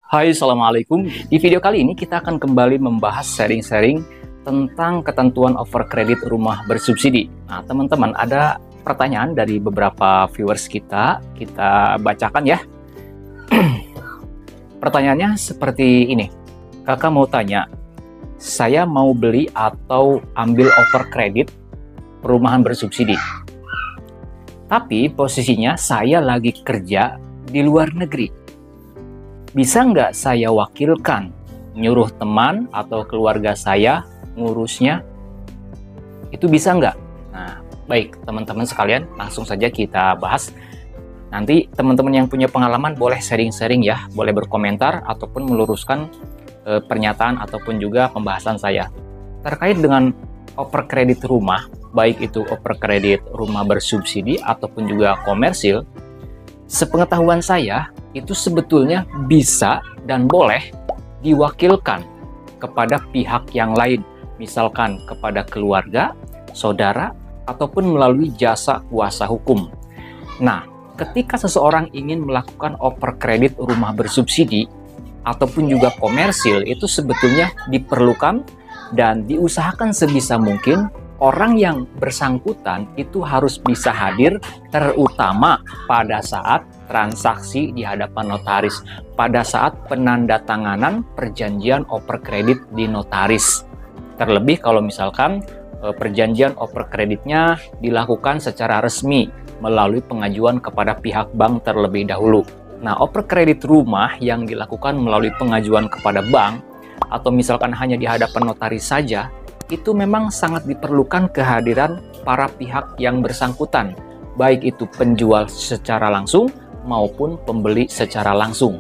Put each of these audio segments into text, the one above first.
Hai, Assalamualaikum. Di video kali ini kita akan kembali membahas sharing-sharing tentang ketentuan overkredit rumah bersubsidi. Nah, teman-teman, ada pertanyaan dari beberapa viewers kita bacakan ya. Pertanyaannya seperti ini. Kakak mau tanya, saya mau beli atau ambil overkredit perumahan bersubsidi. Tapi posisinya saya lagi kerja di luar negeri. Bisa nggak saya wakilkan, nyuruh teman atau keluarga saya ngurusnya? Itu bisa nggak? Nah, baik teman-teman sekalian, langsung saja kita bahas. Nanti teman-teman yang punya pengalaman boleh sharing-sharing ya, boleh berkomentar ataupun meluruskan pernyataan ataupun juga pembahasan saya. Terkait dengan overkredit rumah, baik itu overkredit rumah bersubsidi ataupun juga komersil, sepengetahuan saya, itu sebetulnya bisa dan boleh diwakilkan kepada pihak yang lain, misalkan kepada keluarga, saudara, ataupun melalui jasa kuasa hukum. Nah, ketika seseorang ingin melakukan overkredit rumah bersubsidi ataupun juga komersil, itu sebetulnya diperlukan dan diusahakan sebisa mungkin orang yang bersangkutan itu harus bisa hadir, terutama pada saat transaksi di hadapan notaris, pada saat penandatanganan perjanjian overkredit di notaris. Terlebih kalau misalkan perjanjian overkreditnya dilakukan secara resmi melalui pengajuan kepada pihak bank terlebih dahulu. Nah, overkredit rumah yang dilakukan melalui pengajuan kepada bank atau misalkan hanya di hadapan notaris saja, itu memang sangat diperlukan kehadiran para pihak yang bersangkutan, baik itu penjual secara langsung maupun pembeli secara langsung.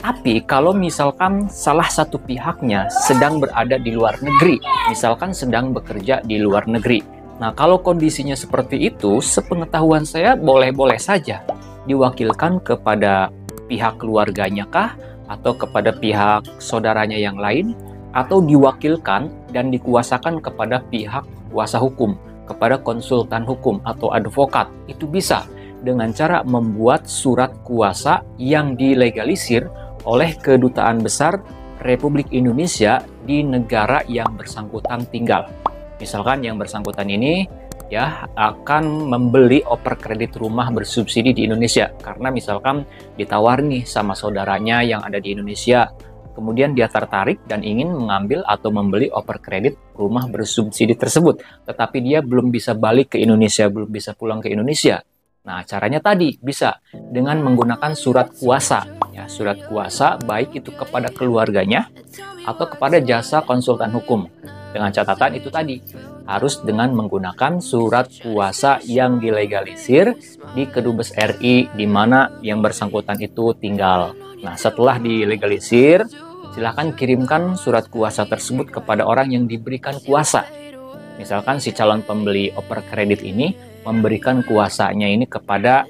Tapi kalau misalkan salah satu pihaknya sedang berada di luar negeri, misalkan sedang bekerja di luar negeri. Nah, kalau kondisinya seperti itu, sepengetahuan saya boleh-boleh saja diwakilkan kepada pihak keluarganya kah, atau kepada pihak saudaranya yang lain, atau diwakilkan dan dikuasakan kepada pihak kuasa hukum, kepada konsultan hukum atau advokat. Itu bisa dengan cara membuat surat kuasa yang dilegalisir oleh Kedutaan Besar Republik Indonesia di negara yang bersangkutan tinggal. Misalkan yang bersangkutan ini ya akan membeli overkredit rumah bersubsidi di Indonesia karena misalkan ditawar nih sama saudaranya yang ada di Indonesia. Kemudian dia tertarik dan ingin mengambil atau membeli overkredit rumah bersubsidi tersebut. Tetapi dia belum bisa balik ke Indonesia, belum bisa pulang ke Indonesia. Nah, caranya tadi bisa dengan menggunakan surat kuasa. Ya, surat kuasa baik itu kepada keluarganya atau kepada jasa konsultan hukum. Dengan catatan itu tadi, harus dengan menggunakan surat kuasa yang dilegalisir di Kedubes RI di mana yang bersangkutan itu tinggal. Nah, setelah dilegalisir, silakan kirimkan surat kuasa tersebut kepada orang yang diberikan kuasa. Misalkan si calon pembeli overkredit ini memberikan kuasanya ini kepada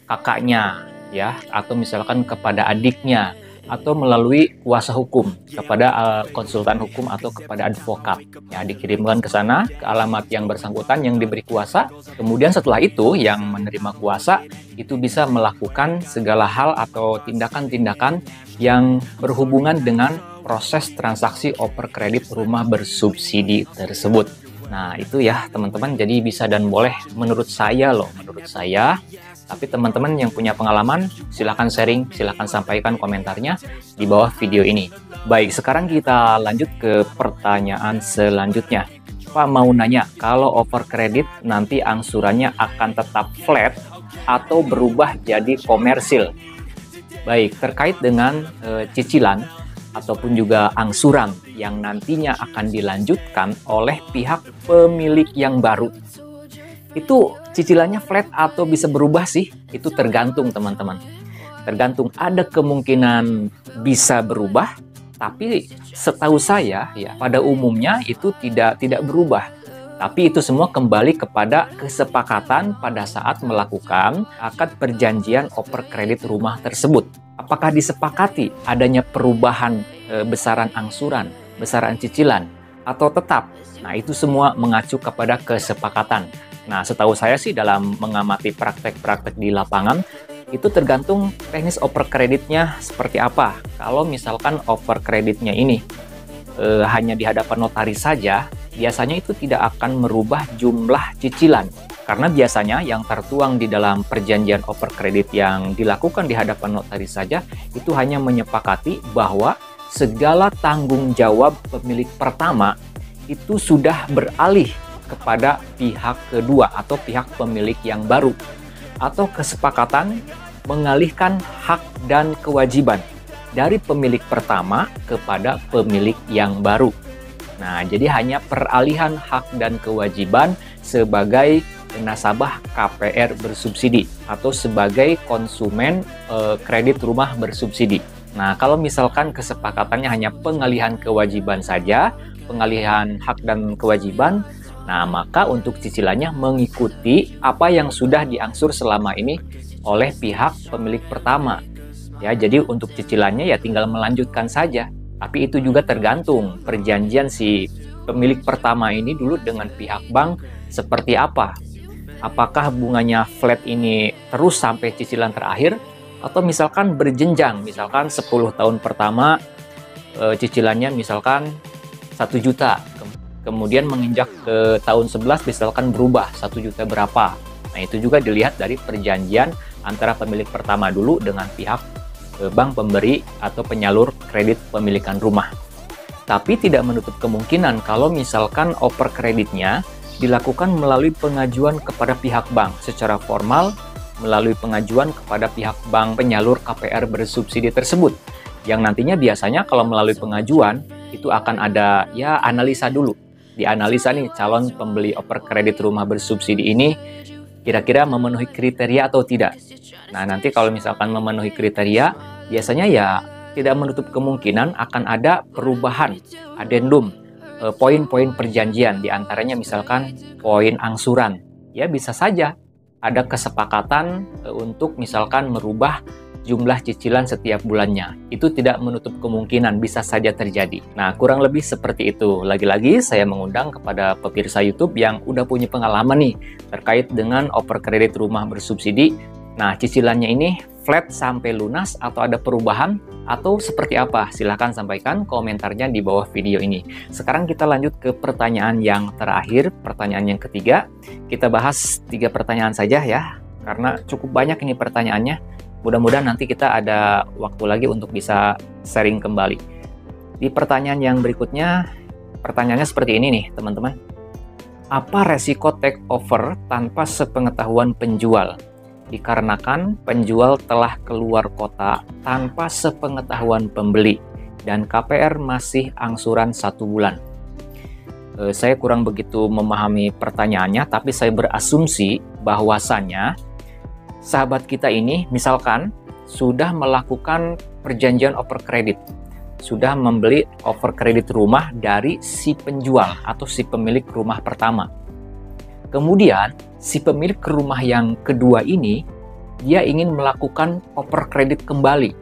kakaknya, ya, atau misalkan kepada adiknya, atau melalui kuasa hukum kepada konsultan hukum atau kepada advokat. Ya, dikirimkan ke sana ke alamat yang bersangkutan yang diberi kuasa. Kemudian setelah itu yang menerima kuasa itu bisa melakukan segala hal atau tindakan-tindakan yang berhubungan dengan proses transaksi overkredit rumah bersubsidi tersebut. Nah, itu ya teman-teman, jadi bisa dan boleh menurut saya loh, menurut saya. Tapi teman-teman yang punya pengalaman, silahkan sharing, silahkan sampaikan komentarnya di bawah video ini. Baik, sekarang kita lanjut ke pertanyaan selanjutnya. Pak mau nanya, kalau overkredit nanti angsurannya akan tetap flat atau berubah jadi komersil? Baik, terkait dengan cicilan ataupun juga angsuran yang nantinya akan dilanjutkan oleh pihak pemilik yang baru. Itu cicilannya flat atau bisa berubah sih? Itu tergantung teman-teman. Tergantung, ada kemungkinan bisa berubah, tapi setahu saya ya pada umumnya itu tidak berubah. Tapi itu semua kembali kepada kesepakatan pada saat melakukan akad perjanjian overkredit rumah tersebut. Apakah disepakati adanya perubahan besaran angsuran, besaran cicilan, atau tetap? Nah, itu semua mengacu kepada kesepakatan. Nah, setahu saya sih dalam mengamati praktek-praktek di lapangan, Itu tergantung teknis over kreditnya seperti apa. Kalau misalkan over kreditnya ini hanya di hadapan notaris saja, biasanya itu tidak akan merubah jumlah cicilan. Karena biasanya yang tertuang di dalam perjanjian over kredit yang dilakukan di hadapan notaris saja, itu hanya menyepakati bahwa segala tanggung jawab pemilik pertama itu sudah beralih kepada pihak kedua atau pihak pemilik yang baru, atau kesepakatan mengalihkan hak dan kewajiban dari pemilik pertama kepada pemilik yang baru. Nah, jadi hanya peralihan hak dan kewajiban sebagai nasabah KPR bersubsidi atau sebagai konsumen kredit rumah bersubsidi. Nah, kalau misalkan kesepakatannya hanya pengalihan kewajiban saja, pengalihan hak dan kewajiban, nah maka untuk cicilannya mengikuti apa yang sudah diangsur selama ini oleh pihak pemilik pertama. Ya, jadi untuk cicilannya ya tinggal melanjutkan saja. Tapi itu juga tergantung perjanjian si pemilik pertama ini dulu dengan pihak bank seperti apa. Apakah bunganya flat ini terus sampai cicilan terakhir, atau misalkan berjenjang, misalkan 10 tahun pertama cicilannya misalkan 1 juta, kemudian menginjak ke tahun 11 misalkan berubah 1 juta berapa. Nah, itu juga dilihat dari perjanjian antara pemilik pertama dulu dengan pihak bank pemberi atau penyalur kredit pemilikan rumah. Tapi tidak menutup kemungkinan kalau misalkan over kreditnya dilakukan melalui pengajuan kepada pihak bank secara formal, melalui pengajuan kepada pihak bank penyalur KPR bersubsidi tersebut. Yang nantinya biasanya kalau melalui pengajuan itu akan ada ya analisa dulu. Dianalisa nih calon pembeli over kredit rumah bersubsidi ini kira-kira memenuhi kriteria atau tidak. Nah, nanti kalau misalkan memenuhi kriteria, biasanya ya tidak menutup kemungkinan akan ada perubahan, adendum, poin-poin perjanjian, diantaranya misalkan poin angsuran. Ya, bisa saja ada kesepakatan untuk misalkan merubah jumlah cicilan setiap bulannya. Itu tidak menutup kemungkinan, bisa saja terjadi. Nah, kurang lebih seperti itu. Lagi-lagi saya mengundang kepada pemirsa YouTube yang udah punya pengalaman nih terkait dengan over kredit rumah bersubsidi. Nah, cicilannya ini flat sampai lunas atau ada perubahan atau seperti apa? Silahkan sampaikan komentarnya di bawah video ini. Sekarang kita lanjut ke pertanyaan yang terakhir, pertanyaan yang ketiga. Kita bahas 3 pertanyaan saja ya, karena cukup banyak ini pertanyaannya. Mudah-mudahan nanti kita ada waktu lagi untuk bisa sharing kembali. Di pertanyaan yang berikutnya, pertanyaannya seperti ini nih teman-teman. Apa resiko take over tanpa sepengetahuan penjual? Dikarenakan penjual telah keluar kota tanpa sepengetahuan pembeli dan KPR masih angsuran 1 bulan. Saya kurang begitu memahami pertanyaannya, tapi saya berasumsi bahwasannya sahabat kita ini misalkan sudah melakukan perjanjian over kredit, sudah membeli over kredit rumah dari si penjual atau si pemilik rumah pertama. Kemudian si pemilik rumah yang kedua ini dia ingin melakukan over kredit kembali.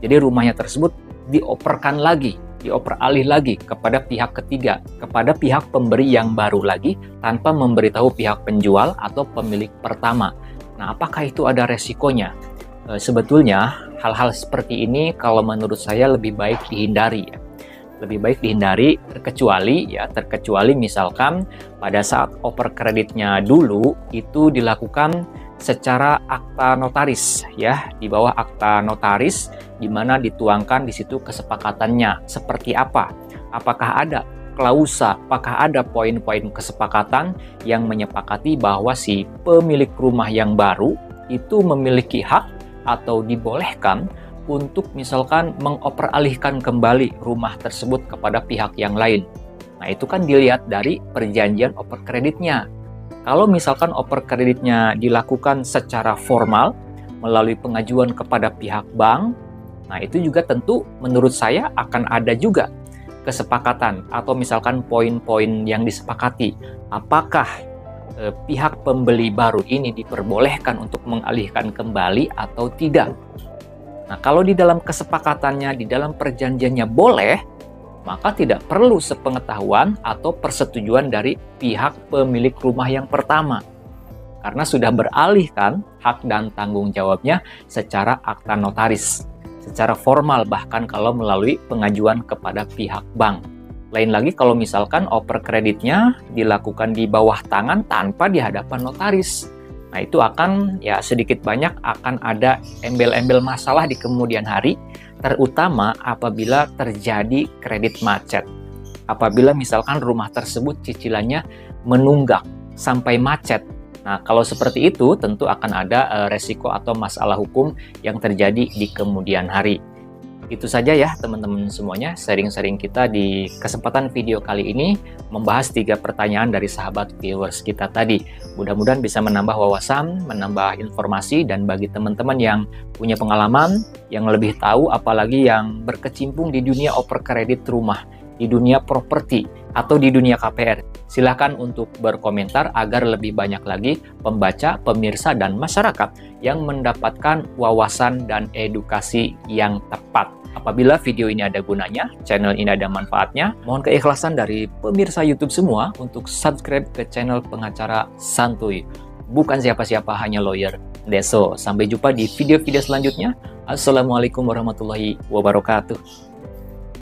Jadi rumahnya tersebut dioperkan lagi, dioper alih lagi kepada pihak ketiga, kepada pihak pemberi yang baru lagi tanpa memberitahu pihak penjual atau pemilik pertama. Nah, apakah itu ada resikonya? Sebetulnya hal-hal seperti ini kalau menurut saya lebih baik dihindari ya. Lebih baik dihindari terkecuali misalkan pada saat over kreditnya dulu itu dilakukan secara akta notaris ya, di bawah akta notaris di mana dituangkan di situ kesepakatannya seperti apa. Apakah ada klausa, apakah ada poin-poin kesepakatan yang menyepakati bahwa si pemilik rumah yang baru itu memiliki hak atau dibolehkan untuk misalkan mengoperalihkan kembali rumah tersebut kepada pihak yang lain. Nah, itu kan dilihat dari perjanjian over kreditnya. Kalau misalkan over kreditnya dilakukan secara formal melalui pengajuan kepada pihak bank, nah itu juga tentu menurut saya akan ada juga kesepakatan atau misalkan poin-poin yang disepakati. Apakah pihak pembeli baru ini diperbolehkan untuk mengalihkan kembali atau tidak? Nah, kalau di dalam kesepakatannya, di dalam perjanjiannya boleh, maka tidak perlu sepengetahuan atau persetujuan dari pihak pemilik rumah yang pertama. karena sudah beralihkan hak dan tanggung jawabnya secara akta notaris, secara formal, bahkan kalau melalui pengajuan kepada pihak bank. Lain lagi kalau misalkan oper kreditnya dilakukan di bawah tangan tanpa di hadapan notaris. Nah, itu akan ya sedikit banyak akan ada embel-embel masalah di kemudian hari, terutama apabila terjadi kredit macet. Apabila misalkan rumah tersebut cicilannya menunggak sampai macet. Nah, kalau seperti itu tentu akan ada resiko atau masalah hukum yang terjadi di kemudian hari. Itu saja ya teman-teman semuanya, sharing-sharing kita di kesempatan video kali ini membahas 3 pertanyaan dari sahabat viewers kita tadi. Mudah-mudahan bisa menambah wawasan, menambah informasi, dan bagi teman-teman yang punya pengalaman, yang lebih tahu apalagi yang berkecimpung di dunia oper kredit rumah, di dunia properti, atau di dunia KPR, silakan untuk berkomentar agar lebih banyak lagi pembaca, pemirsa, dan masyarakat yang mendapatkan wawasan dan edukasi yang tepat. Apabila video ini ada gunanya, channel ini ada manfaatnya, mohon keikhlasan dari pemirsa YouTube semua untuk subscribe ke channel pengacara santuy. Bukan siapa-siapa, hanya lawyer Deso. Sampai jumpa di video-video selanjutnya. Assalamualaikum warahmatullahi wabarakatuh.